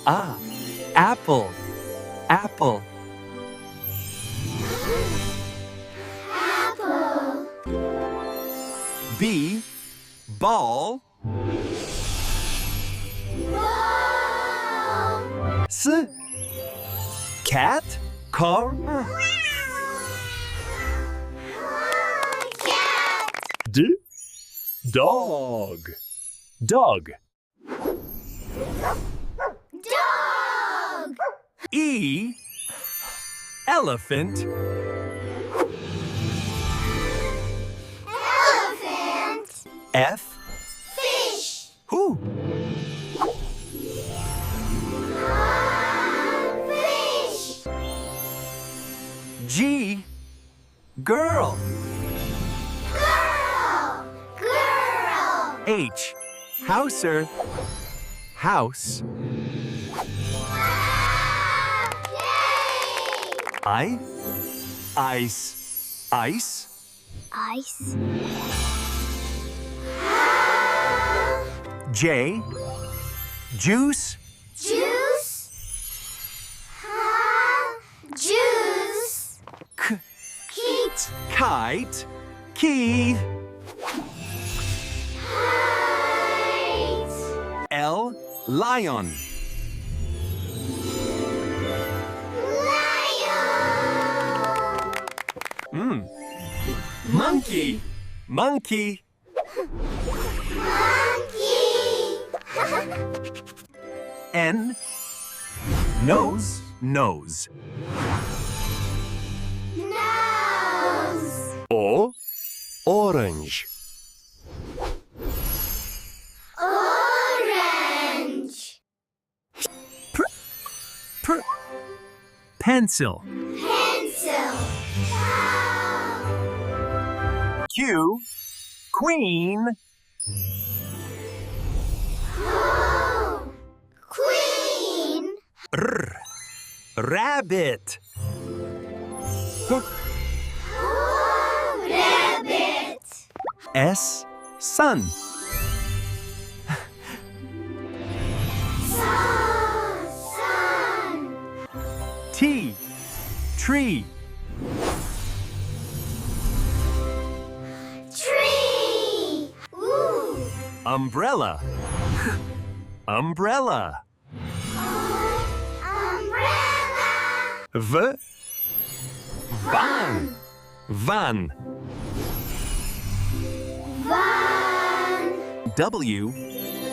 A. Apple. Apple. Apple. B. Ball. Ball. S. Cat. Car. Cat. D. Dog. Dog. Dog. E. Elephant. Elephant. F. Fish. Who? Fish. G. Girl. Girl. Girl. H. Houser. House. Yay! I. Ice. Ice. Ice. J. Juice. Juice. Juice. K. Kite. Kite. Key. Kite. L. Lion. Lion. Monkey. Monkey. Monkey. N. Nose. Nose. Nose. O. Orange. Orange. Pencil. Pencil. Q. Queen. Oh. Queen. R. Rabbit. Oh. Rabbit. S. Sun. Sun. T. Tree. Tree. Ooh. Umbrella. Umbrella. Umbrella. V. Van. Van. Van. W.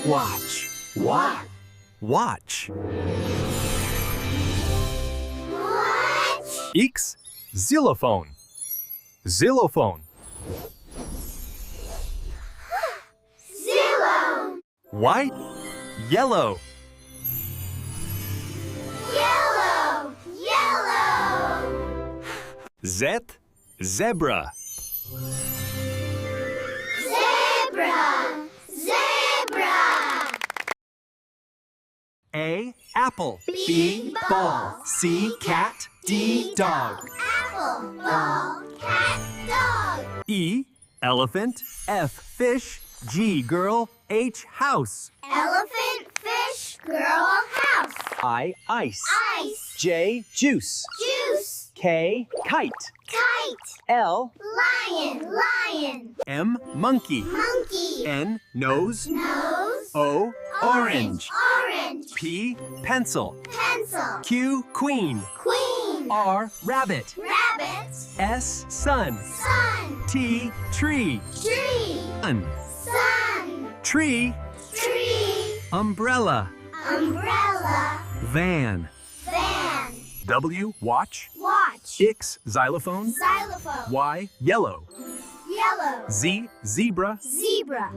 Watch. What? Watch. Watch. X. Xylophone. Xylophone. Zillow. White. Yellow. Yellow. Yellow. Z. Zebra. Zebra. Zebra. A. Apple. B. Ball. C. Cat. D. Dog. Apple. Ball. Cat. Dog. E. Elephant. F. Fish. G. Girl. H. House. Elephant. Fish. Girl. House. I. Ice. Ice. J. Juice. Juice. K. Kite. Kite. L. Lion. Lion. M. Monkey. Monkey. N. Nose. Nose. O. Orange. Orange. P. Pencil. Pencil. Q. Queen. Queen. R. Rabbit. Rabbit. S. Sun. Sun. T. Tree. Tree. Sun. Sun. Tree. Tree. Umbrella. Umbrella. Van. Van. W. Watch. Watch. X. Xylophone. Xylophone. Y. Yellow. Yellow. Z. Zebra. Zebra.